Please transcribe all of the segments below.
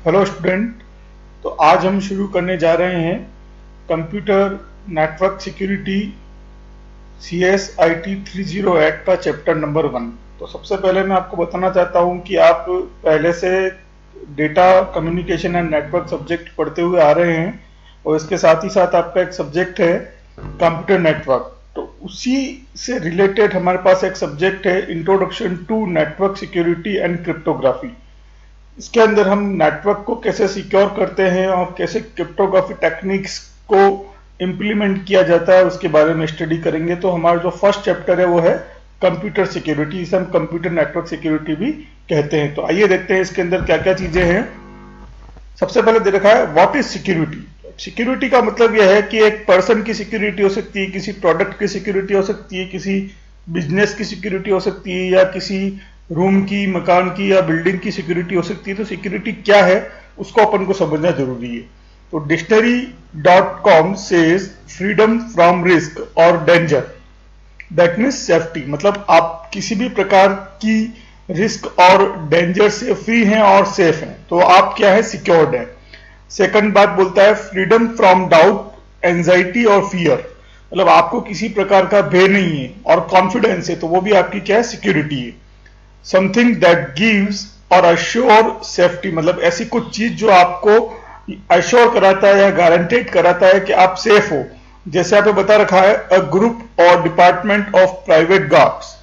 Hello student. तो आज हम शुरू करने जा रहे हैं कंप्यूटर नेटवर्क सिक्योरिटी CSIT 308 का चैप्टर नंबर 1। तो सबसे पहले मैं आपको बताना चाहता हूं कि आप पहले से data communication and network subject पढ़ते हुए आ रहे हैं और इसके साथ ही साथ आपका एक सब्जेक्ट है कंप्यूटर नेटवर्क। तो उसी से रिलेटेड हमारे पास एक सब्जेक्ट है introduction to network security and cryptography. इसके अंदर हम नेटवर्क को कैसे सिक्योर करते हैं और कैसे क्रिप्टोग्राफी टेक्निक्स को इम्प्लीमेंट किया जाता है उसके बारे में स्टडी करेंगे। तो हमारा जो फर्स्ट चैप्टर है वो है कंप्यूटर सिक्योरिटी, इसे हम कंप्यूटर नेटवर्क सिक्योरिटी भी कहते हैं। तो आइए देखते हैं इसके अंदर क्या क्या चीजें हैं। सबसे पहले दे रखा है व्हाट इज सिक्योरिटी। सिक्योरिटी का मतलब यह है कि एक पर्सन की सिक्योरिटी हो सकती है, किसी प्रोडक्ट की सिक्योरिटी हो सकती है, किसी बिजनेस की सिक्योरिटी हो सकती है, या किसी रूम की, मकान की या बिल्डिंग की सिक्योरिटी हो सकती है। तो सिक्योरिटी क्या है उसको अपन को समझना जरूरी है। तो डिक्शनरी.com सेज फ्रीडम फ्रॉम रिस्क और डेंजर, दैट मीन्स सेफ्टी। मतलब आप किसी भी प्रकार की रिस्क और डेंजर से फ्री हैं और सेफ हैं, तो आप क्या है, सिक्योर्ड है। सेकंड बात बोलता है फ्रीडम फ्रॉम डाउट, एंजाइटी और फियर। मतलब आपको किसी प्रकार का भय नहीं है और कॉन्फिडेंस है, तो वो भी आपकी क्या है, सिक्योरिटी है। समथिंग दैट गिव्स और अश्योर सेफ्टी, मतलब ऐसी कुछ चीज जो आपको अश्योर कराता है या गारंटेड कराता है कि आप सेफ हो। जैसे आपने बता रखा है अ ग्रुप और department of private guards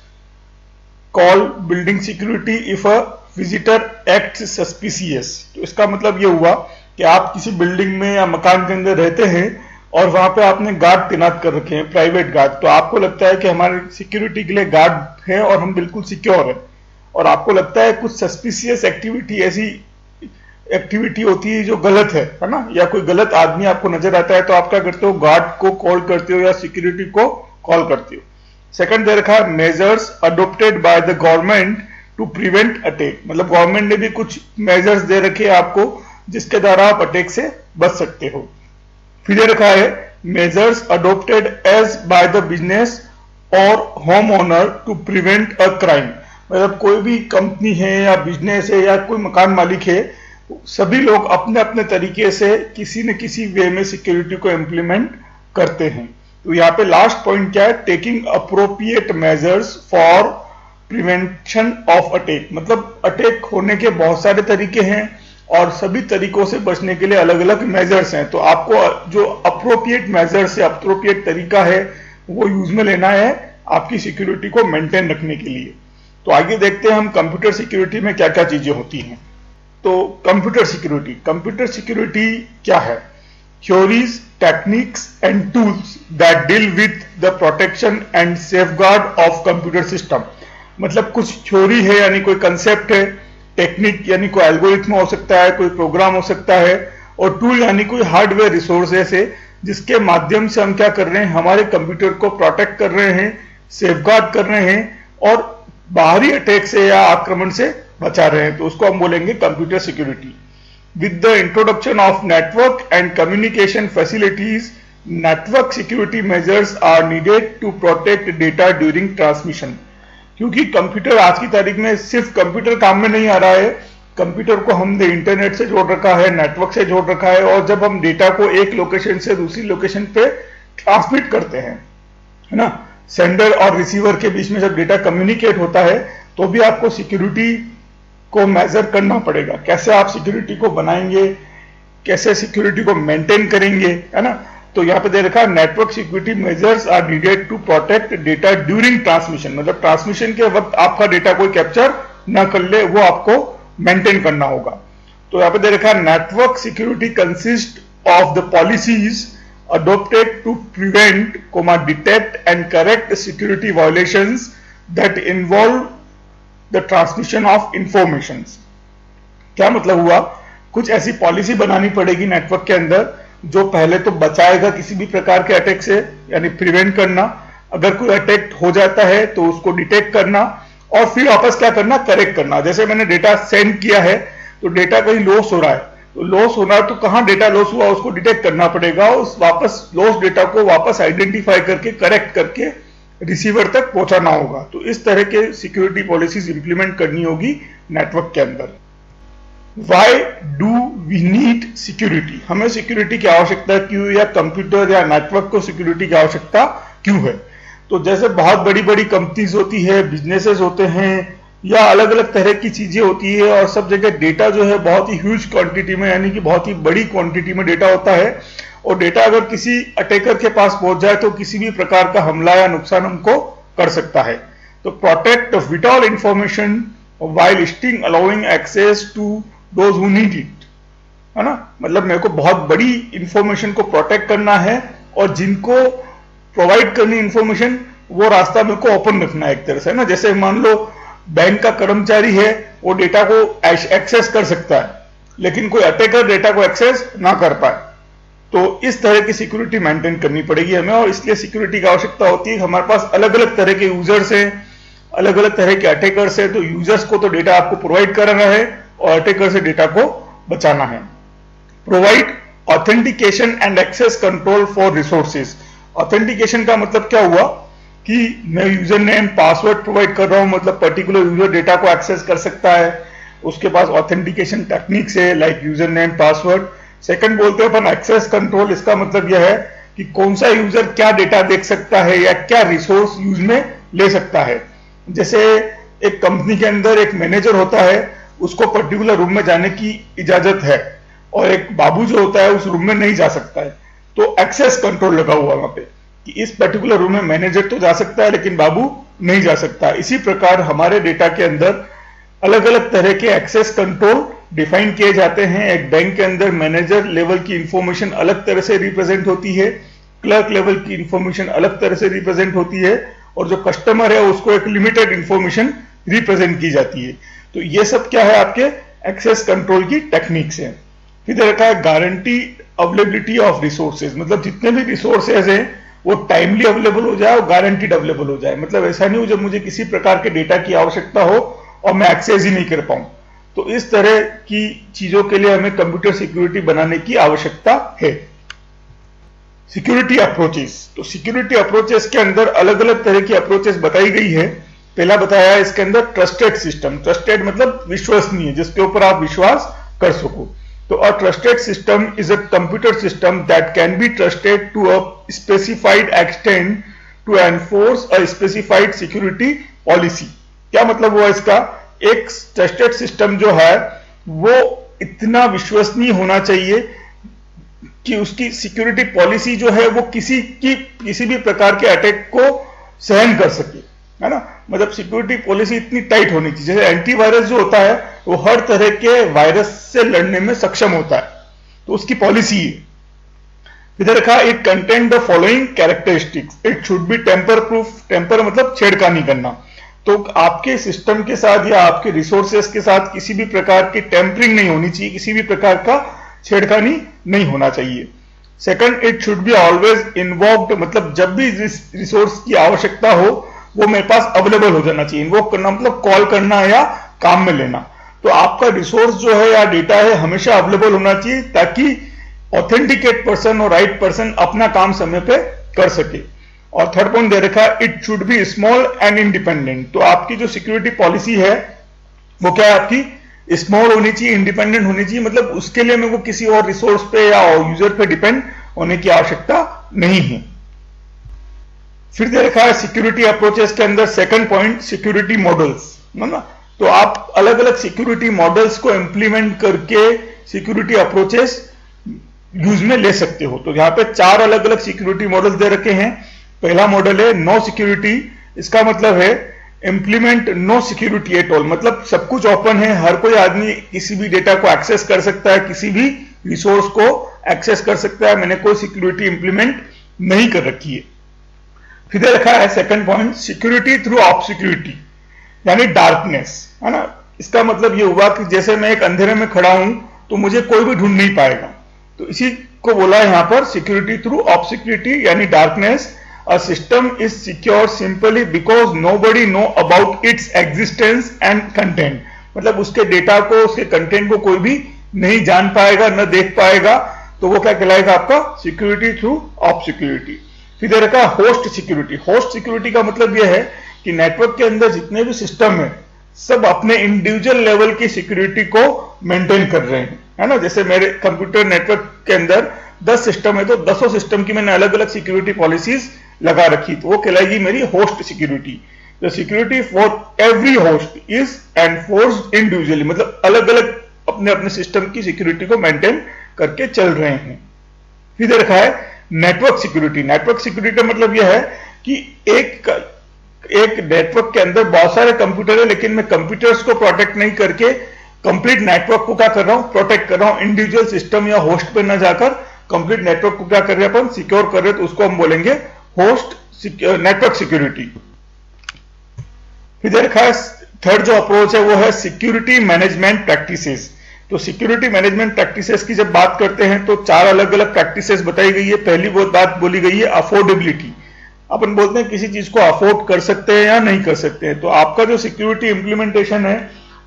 call building security if a visitor act suspicious. तो इसका मतलब ये हुआ कि आप किसी बिल्डिंग में या मकान के अंदर रहते हैं और वहां पे आपने गार्ड तैनात कर रखे हैं, प्राइवेट गार्ड। तो आपको लगता है कि हमारे सिक्योरिटी के लिए गार्ड है और हम बिल्कुल सिक्योर है, और आपको लगता है कुछ सस्पिशियस एक्टिविटी, ऐसी एक्टिविटी होती है जो गलत है ना, या कोई गलत आदमी आपको नजर आता है, तो आप क्या करते हो, गार्ड को कॉल करते हो या सिक्योरिटी को कॉल करते हो। सेकंड दे रखा है measures adopted by the government to prevent attack. मतलब गवर्नमेंट ने भी कुछ मेजर्स दे रखे हैं आपको जिसके द्वारा आप अटैक से बच सकते हो। फिर दे रखा है measures adopted as by the business और home owner to prevent a crime. मतलब कोई भी कंपनी है या बिजनेस है या कोई मकान मालिक है, सभी लोग अपने अपने तरीके से किसी न किसी वे में सिक्योरिटी को इम्प्लीमेंट करते हैं। तो यहाँ पे लास्ट पॉइंट क्या है, taking appropriate measures for prevention of attack. मतलब अटैक होने के बहुत सारे तरीके हैं और सभी तरीकों से बचने के लिए अलग अलग मेजर्स हैं। तो आपको जो अप्रोप्रिएट मेजर्स है, अप्रोप्रिएट तरीका है, वो यूज में लेना है आपकी सिक्योरिटी को मेंटेन रखने के लिए। तो आगे देखते हैं हम कंप्यूटर सिक्योरिटी में क्या क्या चीजें होती हैं। तो कंप्यूटर सिक्योरिटी क्या है, theories, techniques and tools that deal with the protection and safeguard of computer system. मतलब कुछ थ्योरी है यानी कोई कंसेप्ट है, टेक्निक यानी कोई एल्गोरिथम हो सकता है, कोई प्रोग्राम हो सकता है, और टूल यानी कोई हार्डवेयर रिसोर्सेस है जिसके माध्यम से हम क्या कर रहे हैं, हमारे कंप्यूटर को प्रोटेक्ट कर रहे हैं, सेफगार्ड कर रहे हैं और बाहरी अटैक से या आक्रमण से बचा रहे हैं। तो उसको हम बोलेंगे computer security. With the introduction of network and communication facilities, network security measures are needed to protect data during transmission. क्योंकि कंप्यूटर आज की तारीख में सिर्फ कंप्यूटर काम में नहीं आ रहा है, कंप्यूटर को हमने इंटरनेट से जोड़ रखा है, नेटवर्क से जोड़ रखा है, और जब हम डेटा को एक लोकेशन से दूसरी लोकेशन पे ट्रांसमिट करते हैं, है ना, सेंडर और रिसीवर के बीच में जब डेटा कम्युनिकेट होता है, तो भी आपको सिक्योरिटी को मेजर करना पड़ेगा। कैसे आप सिक्योरिटी को बनाएंगे, कैसे सिक्योरिटी को मेंटेन करेंगे, है ना। तो यहाँ पे दे रखा है network security measures are needed to protect data during transmission. मतलब ट्रांसमिशन के वक्त आपका डेटा कोई कैप्चर ना कर ले, वो आपको मेंटेन करना होगा। तो यहाँ पे दे रखा है network security consist of the policies adopted to prevent, detect and correct security violations that involve the transmission of informations। क्या मतलब हुआ, कुछ ऐसी पॉलिसी बनानी पड़ेगी नेटवर्क के अंदर जो पहले तो बचाएगा किसी भी प्रकार के अटैक से, यानी प्रिवेंट करना, अगर कोई अटैक हो जाता है तो उसको डिटेक्ट करना और फिर वापस क्या करना, करेक्ट करना। जैसे मैंने डेटा सेंड किया है तो डेटा कहीं लॉस हो रहा है, तो लॉस होना तो कहां डेटा लॉस हुआ उसको डिटेक्ट करना पड़ेगा, उस वापस लॉस डेटा को वापस आइडेंटिफाई करके करेक्ट करके रिसीवर तक पहुंचाना होगा। तो इस तरह के सिक्योरिटी पॉलिसीज इंप्लीमेंट करनी होगी नेटवर्क के अंदर। Why do we need security, हमें सिक्योरिटी की आवश्यकता क्यों, या कंप्यूटर या नेटवर्क को सिक्योरिटी की आवश्यकता क्यों है। तो जैसे बहुत बड़ी बड़ी कंपनीज होती है, बिजनेसेस होते हैं, या अलग अलग तरह की चीजें होती है, और सब जगह डेटा जो है बहुत ही ह्यूज क्वांटिटी में, यानी कि बहुत ही बड़ी क्वांटिटी में डेटा होता है, और डेटा अगर किसी अटैकर के पास पहुंच जाए तो किसी भी प्रकार का हमला या नुकसान उनको कर सकता है। तो protect whittle information while still allowing access to those who need it, है ना। मतलब मेरे को बहुत बड़ी इंफॉर्मेशन को प्रोटेक्ट करना है, और जिनको प्रोवाइड करनी इंफॉर्मेशन वो रास्ता मेरे को ओपन रखना है एक तरह से, है ना। जैसे मान लो बैंक का कर्मचारी है, वो डेटा को एक्सेस कर सकता है, लेकिन कोई अटैकर डेटा को एक्सेस ना कर पाए। तो इस तरह की सिक्योरिटी मेंटेन करनी पड़ेगी हमें, और इसलिए सिक्योरिटी की आवश्यकता होती है। हमारे पास अलग अलग तरह के यूजर्स हैं, अलग अलग तरह के अटैकर्स है, तो यूजर्स को तो डेटा आपको प्रोवाइड करना है, और अटैकर से डेटा को बचाना है। Provide authentication and access control for resources. Authentication का मतलब क्या हुआ कि मैं यूजर नेम पासवर्ड प्रोवाइड कर रहा हूं, मतलब पर्टिकुलर यूजर डेटा को एक्सेस कर सकता है, उसके पास ऑथेंटिकेशन टेक्निक्स है like user name password. Second बोलते हैं अपन एक्सेस कंट्रोल, इसका मतलब यह है कि कौन सा यूजर क्या डेटा देख सकता है या क्या रिसोर्स यूज में ले सकता है। जैसे एक कंपनी के अंदर एक मैनेजर होता है, उसको पर्टिकुलर रूम में जाने की इजाजत है, और एक बाबू जो होता है उस रूम में नहीं जा सकता है। तो एक्सेस कंट्रोल लगा हुआ वहां पे कि इस पर्टिकुलर रूम में मैनेजर तो जा सकता है लेकिन बाबू नहीं जा सकता। इसी प्रकार हमारे डेटा के अंदर अलग अलग तरह के एक्सेस कंट्रोल डिफाइन किए जाते हैं। एक बैंक के अंदर मैनेजर लेवल की इंफॉर्मेशन अलग तरह से रिप्रेजेंट होती है, क्लर्क लेवल की इंफॉर्मेशन अलग तरह से रिप्रेजेंट होती है, और जो कस्टमर है उसको एक लिमिटेड इंफॉर्मेशन रिप्रेजेंट की जाती है। तो ये सब क्या है, आपके एक्सेस कंट्रोल की टेक्निक्स हैं। फिर रखा है गारंटी अवेलेबिलिटी ऑफ रिसोर्सेज, मतलब जितने भी रिसोर्सेज हैं वो टाइमली अवेलेबल हो जाए और गारंटीड अवेलेबल हो जाए। मतलब ऐसा नहीं हो जब मुझे किसी प्रकार के डेटा की आवश्यकता हो और मैं एक्सेस ही नहीं कर पाऊं। तो इस तरह की चीजों के लिए हमें कंप्यूटर सिक्योरिटी बनाने की आवश्यकता है। सिक्योरिटी अप्रोचेस, तो सिक्योरिटी अप्रोचेस के अंदर अलग अलग तरह की अप्रोचेस बताई गई है। पहला बताया है इसके अंदर ट्रस्टेड सिस्टम। ट्रस्टेड मतलब विश्वसनीय, जिसके ऊपर आप विश्वास कर सको। तो a trusted system is a computer system that can be trusted to a specified extent to enforce a specified security policy. क्या मतलब हुआ इसका, एक ट्रस्टेड सिस्टम जो है वो इतना विश्वसनीय होना चाहिए कि उसकी सिक्योरिटी पॉलिसी जो है वो किसी भी प्रकार के अटैक को सहन कर सके, है ना। मतलब सिक्योरिटी पॉलिसी इतनी टाइट होनी चाहिए। जैसे एंटीवायरस जो होता है वो हर तरह के वायरस से लड़ने में सक्षम होता है, तो उसकी पॉलिसी है। इधर रखा it contain the following characteristics, it should be tamper proof. Tamper मतलब छेड़खानी करना। तो आपके सिस्टम के साथ या आपके रिसोर्सेस के साथ किसी भी प्रकार की टेम्परिंग नहीं होनी चाहिए, किसी भी प्रकार का छेड़खानी नहीं होना चाहिए। Second, it should be always invoked, मतलब जब भी रिसोर्स की आवश्यकता हो वो मेरे पास अवेलेबल हो जाना चाहिए। इन्वॉक करना मतलब कॉल करना या काम में लेना। तो आपका रिसोर्स जो है या डेटा है हमेशा अवेलेबल होना चाहिए, ताकि ऑथेंटिकेट पर्सन और राइट पर्सन अपना काम समय पे कर सके। और थर्ड पॉइंट दे रखा है it should B small and independent. तो आपकी जो सिक्योरिटी पॉलिसी है वो क्या है, आपकी स्मॉल होनी चाहिए, इंडिपेंडेंट होनी चाहिए। मतलब उसके लिए मेरे को किसी और रिसोर्स पे या यूजर पे डिपेंड होने की आवश्यकता नहीं है। फिर दे रखा है सिक्योरिटी अप्रोचेस के अंदर सेकंड पॉइंट सिक्योरिटी मॉडल्स, है ना। तो आप अलग अलग सिक्योरिटी मॉडल्स को इंप्लीमेंट करके सिक्योरिटी अप्रोचेस यूज में ले सकते हो। तो यहां पे 4 अलग अलग सिक्योरिटी मॉडल दे रखे हैं। पहला मॉडल है नो सिक्योरिटी। इसका मतलब है implement no security at all, मतलब सब कुछ ओपन है, हर कोई आदमी किसी भी डेटा को एक्सेस कर सकता है, किसी भी रिसोर्स को एक्सेस कर सकता है, मैंने कोई सिक्योरिटी इंप्लीमेंट नहीं कर रखी है। फिर रखा है सेकंड पॉइंट सिक्योरिटी थ्रू ऑब्सक्यूरिटी, यानी डार्कनेस, है ना। इसका मतलब ये हुआ कि जैसे मैं एक अंधेरे में खड़ा हूं तो मुझे कोई भी ढूंढ नहीं पाएगा, तो इसी को बोला है यहां पर सिक्योरिटी थ्रू ऑब्सक्यूरिटी यानी darkness. A system is secure simply because nobody know about its existence and content, मतलब उसके डेटा को, उसके कंटेंट को कोई भी नहीं जान पाएगा, न देख पाएगा, तो वो क्या कहलाएगा आपका सिक्योरिटी थ्रू ऑब्सक्यूरिटी। फिर दे रखा होस्ट सिक्योरिटी। होस्ट सिक्योरिटी का मतलब यह है कि नेटवर्क के अंदर जितने भी सिस्टम है सब अपने इंडिविजुअल लेवल की सिक्योरिटी को मेंटेन कर रहे हैं, है ना। जैसे मेरे कंप्यूटर नेटवर्क के अंदर 10 सिस्टम है तो 10 सिस्टम की मैंने अलग अलग सिक्योरिटी पॉलिसीज लगा रखी, तो वो कहलाएगी मेरी host security. The security for every host is enforced individually, मतलब अलग अलग अपने अपने सिस्टम की सिक्योरिटी को मेंटेन करके चल रहे हैं। फिर रखा है नेटवर्क सिक्योरिटी। नेटवर्क सिक्योरिटी का मतलब यह है कि एक नेटवर्क के अंदर बहुत सारे कंप्यूटर है, लेकिन मैं कंप्यूटर्स को प्रोटेक्ट नहीं करके कंप्लीट नेटवर्क को क्या कर रहा हूं, प्रोटेक्ट कर रहा हूं। इंडिविजुअल सिस्टम या होस्ट पे न जाकर कंप्लीट नेटवर्क को क्या कर रहे हैं अपन, सिक्योर कर रहे हैं, तो उसको हम बोलेंगे होस्ट नेटवर्क सिक्योरिटी। फिर देखा है थर्ड जो अप्रोच है वो है सिक्योरिटी मैनेजमेंट प्रैक्टिसेस। तो सिक्योरिटी मैनेजमेंट प्रैक्टिसेस की जब बात करते हैं तो 4 अलग अलग प्रैक्टिसेस बताई गई है। पहली वो बात बोली गई है अफोर्डेबिलिटी। अपन बोलते हैं किसी चीज को अफोर्ड कर सकते हैं या नहीं कर सकते हैं, तो आपका जो सिक्योरिटी इंप्लीमेंटेशन है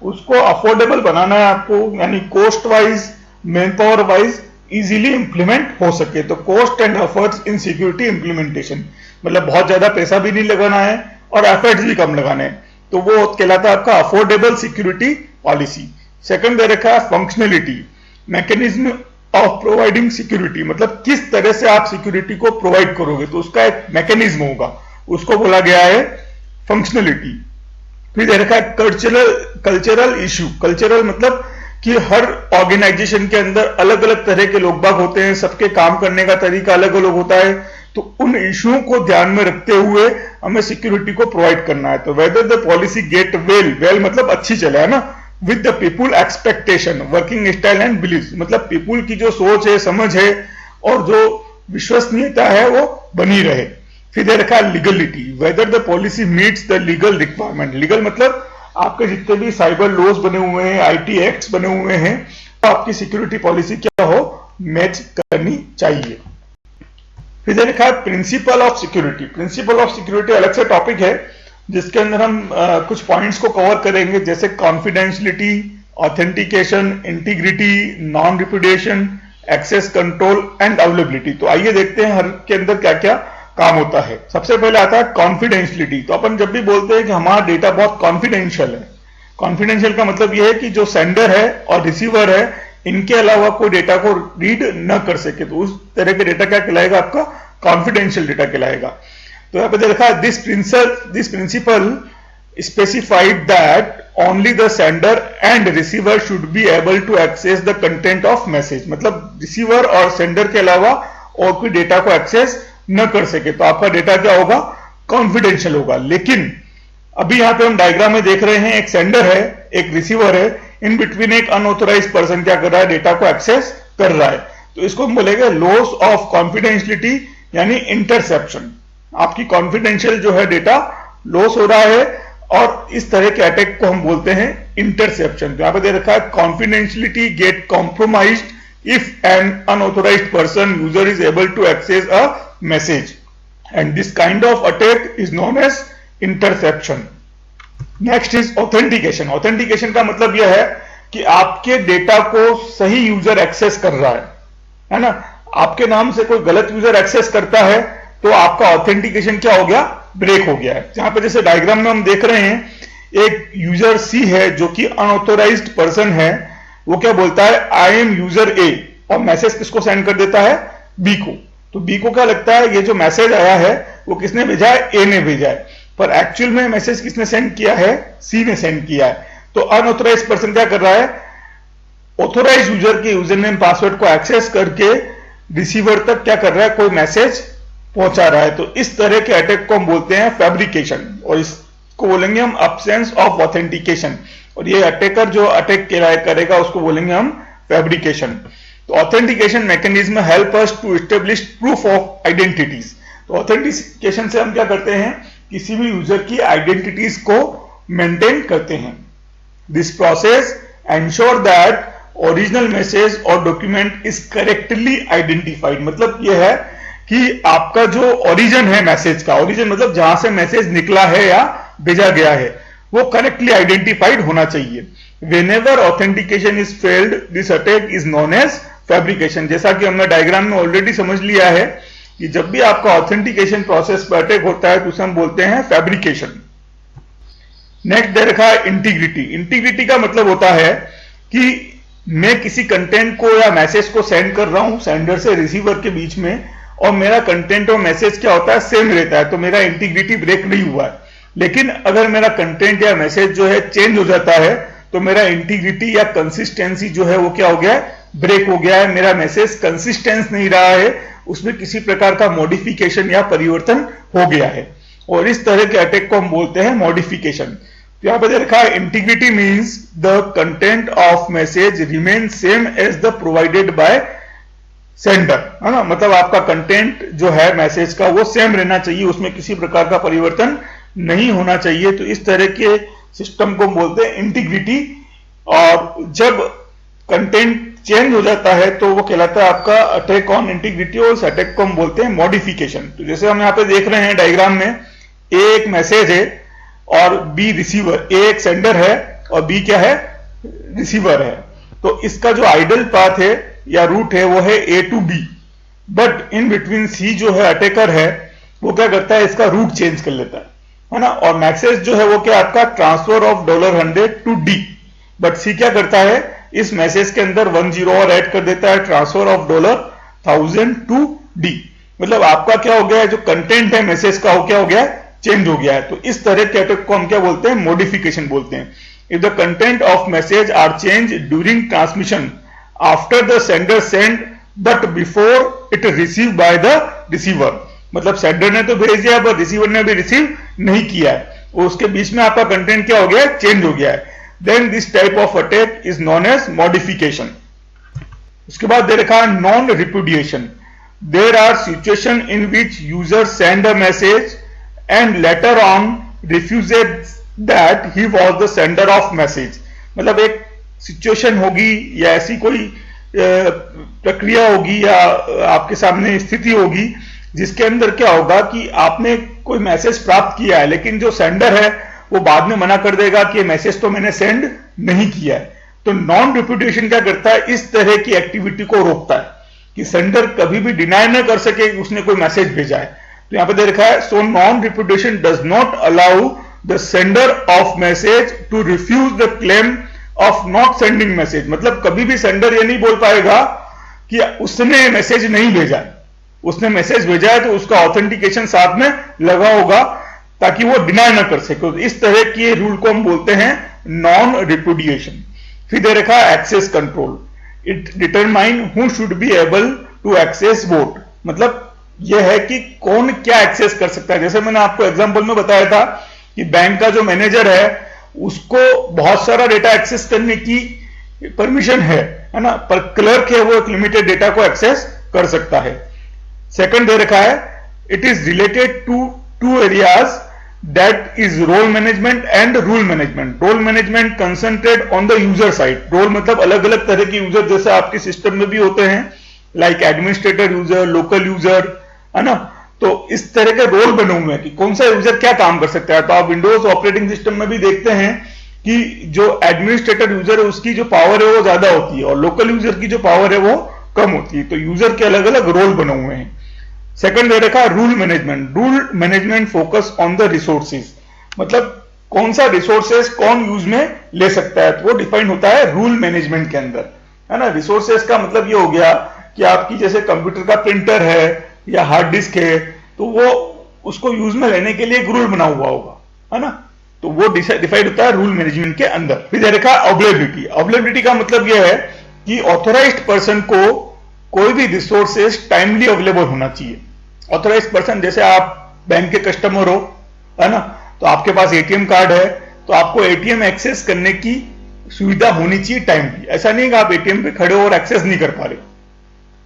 उसको अफोर्डेबल बनाना है आपको, यानी cost wise, man power wise easily implement हो सके। तो cost and efforts in security implementation, मतलब बहुत ज्यादा पैसा भी नहीं लगाना है और एफर्ट्स भी कम लगाने हैं, तो वो कहलाता है आपका अफोर्डेबल सिक्योरिटी पॉलिसी। सेकंड दे रखा है functionality, mechanism of providing security, मतलब किस तरह से आप सिक्योरिटी को प्रोवाइड करोगे, तो उसका एक मैकेनिज्म होगा, उसको बोला गया है फंक्शनलिटी। फिर दे रखा है कल्चरल इश्यू। कल्चरल मतलब कि हर ऑर्गेनाइजेशन के अंदर अलग अलग तरह के लोग बाग होते हैं, सबके काम करने का तरीका अलग अलग होता है, तो उन इश्यूओं को ध्यान में रखते हुए हमें सिक्योरिटी को प्रोवाइड करना है। तो whether the policy get well मतलब अच्छी चले, है ना, with the people expectation, working style and belief, मतलब पीपुल की जो सोच है, समझ है और जो विश्वसनीयता है वो बनी रहे। फिर दे रखा है legality, whether the policy meets the legal requirement. Legal मतलब आपके जितने भी साइबर लॉज बने हुए हैं, आईटी एक्ट्स बने हुए हैं, तो आपकी सिक्योरिटी पॉलिसी क्या हो, मैच करनी चाहिए। फिर दे रखा है principle of security. Principle of security अलग से टॉपिक है जिसके अंदर हम कुछ पॉइंट्स को कवर करेंगे, जैसे confidentiality, authentication, integrity, non repudiation, access control and availability. तो आइए देखते हैं हर के अंदर क्या क्या काम होता है। सबसे पहले आता है कॉन्फिडेंशियलिटी। तो अपन जब भी बोलते हैं कि हमारा डेटा बहुत कॉन्फिडेंशियल है, कॉन्फिडेंशियल का मतलब यह है कि जो सेंडर है और रिसीवर है इनके अलावा कोई डेटा को रीड न कर सके, तो उस तरह के डेटा क्या कहलाएगा, आपका कॉन्फिडेंशियल डेटा कहलाएगा। तो यहां पे देखा this principle specified that only the sender and receiver should be able to access the content of message, मतलब रिसीवर और सेंडर के अलावा और कोई डेटा को एक्सेस न कर सके, तो आपका डेटा क्या होगा, कॉन्फिडेंशियल होगा। लेकिन अभी यहां पे हम डायग्राम में देख रहे हैं एक सेंडर है, एक रिसीवर है, इन बिटवीन एक अनऑथोराइज्ड पर्सन क्या कर रहा है, डेटा को एक्सेस कर रहा है, तो इसको हम बोलेंगे लॉस ऑफ कॉन्फिडेंशियलिटी यानी इंटरसेप्शन। आपकी कॉन्फिडेंशियल जो है डेटा लॉस हो रहा है और इस तरह के अटैक को हम बोलते हैं इंटरसेप्शन। तो यहां पे दे रखा है confidentiality get compromised if an unauthorized person user is able to access a message and this kind of attack is known as interception. Next is authentication. Authentication का मतलब यह है कि आपके डेटा को सही यूजर एक्सेस कर रहा है ना। आपके नाम से कोई गलत यूजर एक्सेस करता है तो आपका ऑथेंटिकेशन क्या हो गया, ब्रेक हो गया है। जहां पे जैसे डायग्राम में हम देख रहे हैं एक यूजर सी है जो कि अनऑथोराइज्ड पर्सन है, वो क्या बोलता है आई एम यूजर ए, और मैसेज किसको सेंड कर देता है, बी को। तो बी को क्या लगता है ये जो मैसेज आया है वो किसने भेजा है, ए ने भेजा है, पर एक्चुअल में मैसेज किसने सेंड किया है, सी ने सेंड किया है। तो अनऑथोराइज्ड पर्सन क्या कर रहा है, ऑथोराइज्ड यूजर के यूजर नेम पासवर्ड को एक्सेस करके रिसीवर तक क्या कर रहा है, कोई मैसेज पहुंचा रहा है। तो इस तरह के अटैक को हम बोलते हैं फैब्रिकेशन, और इसको बोलेंगे हम अब्सेंस ऑफ ऑथेंटिकेशन, और ये अटैकर जो अटैक करेगा उसको बोलेंगे हम फैब्रिकेशन। तो authentication mechanism help us to establish proof of identities. तो ऑथेंटिकेशन से हम क्या करते हैं, किसी भी यूजर की आइडेंटिटीज को मेंटेन करते हैं। This process ensure that original message और डॉक्यूमेंट इज करेक्टली आइडेंटिफाइड। मतलब यह है कि आपका जो ओरिजिन है मैसेज का, ओरिजिन मतलब जहां से मैसेज निकला है या भेजा गया है, वो करेक्टली आइडेंटिफाइड होना चाहिए। Whenever authentication is failed this attack is known as fabrication. जैसा कि हमने डायग्राम में ऑलरेडी समझ लिया है कि जब भी आपका ऑथेंटिकेशन प्रोसेस पर अटैक होता है तो उसे हम बोलते हैं फैब्रिकेशन। नेक्स्ट दे रखा है इंटीग्रिटी। इंटीग्रिटी का मतलब होता है कि मैं किसी कंटेंट को या मैसेज को सेंड कर रहा हूं सेंडर से रिसीवर के बीच में, और मेरा कंटेंट और मैसेज क्या होता है, सेम रहता है, तो मेरा इंटीग्रिटी ब्रेक नहीं हुआ है। लेकिन अगर मेरा कंटेंट या मैसेज जो है चेंज हो जाता है तो मेरा इंटीग्रिटी या कंसिस्टेंसी जो है वो क्या हो गया है, ब्रेक हो गया है। मेरा मैसेज कंसिस्टेंस नहीं रहा है, उसमें किसी प्रकार का मॉडिफिकेशन या परिवर्तन हो गया है, और इस तरह के अटैक को हम बोलते हैं मॉडिफिकेशन। तो यहां पर देखा है integrity means the content of message remain same as the provided by sender, है ना। मतलब आपका कंटेंट जो है मैसेज का वो सेम रहना चाहिए, उसमें किसी प्रकार का परिवर्तन नहीं होना चाहिए। तो इस तरह के सिस्टम को हम बोलते हैं इंटीग्रिटी। और जब कंटेंट चेंज हो जाता है तो वो कहलाता है आपका अटैक ऑन इंटीग्रिटी, और इस अटैक को हम बोलते हैं मॉडिफिकेशन। तो जैसे हम यहाँ पे देख रहे हैं डायग्राम में, ए एक मैसेज है और बी रिसीवर, ए एक सेंडर है और बी क्या है, रिसीवर है। तो इसका जो आइडल पाथ है या रूट है वो है A to B, but in between C जो है अटैकर है वो क्या करता है, इसका रूट चेंज कर लेता है ना। और मैसेज जो है वो क्या आपका transfer of $100 to D, but C क्या करता है, इस मैसेज के अंदर 10 और ऐड कर देता है, ट्रांसफर ऑफ $1000 टू डी। मतलब आपका क्या हो गया है, जो कंटेंट है मैसेज का वो क्या हो गया है, चेंज हो गया है। तो इस तरह के अटैक को हम क्या बोलते हैं, मॉडिफिकेशन बोलते हैं। If the content of message are change during transmission after the sender send but before it receive by the receiver, मतलब सेंडर ने तो भेज दिया पर रिसीवर ने भी रिसीव नहीं किया है, और उसके बीच में आपका कंटेंट क्या हो गया है, चेंज हो गया है। Then this type of attack is known as modification. उसके बाद दे रखा है non repudiation. There are situation in which user send a message and later on refuses that he was the sender of message। मतलब एक situation होगी या ऐसी कोई प्रक्रिया होगी या आपके सामने स्थिति होगी जिसके अंदर क्या होगा कि आपने कोई मैसेज प्राप्त किया है, लेकिन जो सेंडर है वो बाद में मना कर देगा कि ये मैसेज तो मैंने सेंड नहीं किया है। तो नॉन रिपुडिएशन क्या करता है, इस तरह की एक्टिविटी को रोकता है कि सेंडर कभी भी डिनाई न कर सके कि उसने कोई मैसेज भेजा है। तो यहां पे दे रखा है, so non repudiation does not allow the sender of message to refuse the claim of not sending message. मतलब कभी भी सेंडर ये नहीं बोल पाएगा कि उसने मैसेज नहीं भेजा है, उसने मैसेज भेजा है तो उसका ऑथेंटिकेशन साथ में लगा होगा ताकि वो डिनाई ना कर सके। इस तरह के रूल को हम बोलते हैं नॉन रिपुडिएशन। फिर दे रखा है access control. It determine who should be able to access what. मतलब यह है कि कौन क्या एक्सेस कर सकता है। जैसे मैंने आपको एग्जांपल में बताया था कि बैंक का जो मैनेजर है उसको बहुत सारा डेटा एक्सेस करने की परमिशन है ना, पर क्लर्क है वो एक लिमिटेड डेटा को एक्सेस कर सकता है। सेकंड दे रखा है, it is related to two areas that is role management and rule management. Role management concentrate on the user side. Role मतलब अलग अलग तरह के यूजर जैसे आपके सिस्टम में भी होते हैं, like administrator user, local user, है ना। तो इस तरह के रोल बने हुए हैं कि कौन सा यूजर क्या काम कर सकता है। तो आप विंडोज ऑपरेटिंग सिस्टम में भी देखते हैं कि जो एडमिनिस्ट्रेटर यूजर है उसकी जो पावर है वो ज्यादा होती है और लोकल यूजर की जो पावर है वो कम होती है। तो यूजर के अलग अलग रोल बने हुए हैं। सेकंड दे रखा rule management. Rule management focus on the resources. मतलब कौन सा रिसोर्सेज कौन यूज में ले सकता है, तो वो डिफाइन होता है रूल मैनेजमेंट के अंदर, है ना। रिसोर्सेज का मतलब ये हो गया कि आपकी जैसे कंप्यूटर का प्रिंटर है या हार्ड डिस्क है, तो वो उसको यूज में लेने के लिए एक रूल बना हुआ होगा, है ना। तो वो डिफाइड होता है रूल मैनेजमेंट के अंदर। फिर दे रखा अवेलेबिलिटी। अवेलेबिलिटी का मतलब यह है कि ऑथोराइज्ड पर्सन को कोई भी रिसोर्सेज टाइमली अवेलेबल होना चाहिए। ऑथोराइज्ड पर्सन जैसे आप बैंक के कस्टमर हो, है ना, तो आपके पास एटीएम कार्ड है तो आपको एटीएम एक्सेस करने की सुविधा होनी चाहिए टाइमली। ऐसा नहीं कि आप एटीएम पे खड़े हो और एक्सेस नहीं कर पा रहे,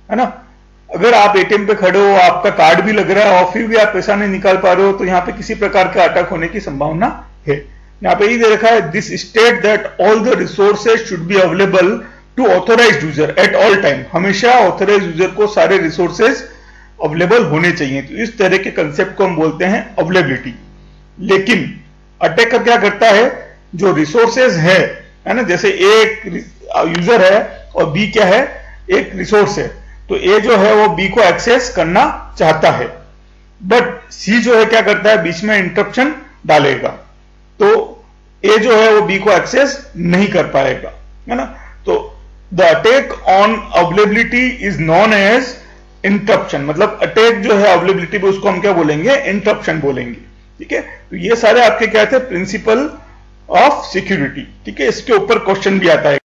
है ना। अगर आप एटीएम पे खड़े हो, आपका कार्ड भी लग रहा है और फिर भी आप पैसा नहीं निकाल पा रहे हो, तो यहां पे किसी प्रकार का अटैक होने की संभावना है। यहां पे ये दे रखा है, this state that all the resources should be available to authorized user at all time. हमेशा ऑथोराइज्ड यूजर को सारे रिसोर्सेज अवेलेबल होने चाहिए। तो इस तरह के कंसेप्ट को हम बोलते हैं अवेलेबिलिटी। लेकिन अटैकर क्या करता है, जो रिसोर्सेज है ना, जैसे एक यूजर है और बी क्या है, एक रिसोर्स है, तो ए जो है वो बी को एक्सेस करना चाहता है, बट सी जो है क्या करता है, बीच में इंटरप्शन डालेगा। तो ए जो है वो बी को एक्सेस नहीं कर पाएगा, है ना। तो the attack on availability is known as interruption, मतलब अटैक जो है अवेलेबिलिटी पे उसको हम क्या बोलेंगे, इंटरप्शन बोलेंगे, ठीक है। तो ये सारे आपके क्या थे, प्रिंसिपल ऑफ सिक्योरिटी, ठीक है। इसके ऊपर क्वेश्चन भी आता है।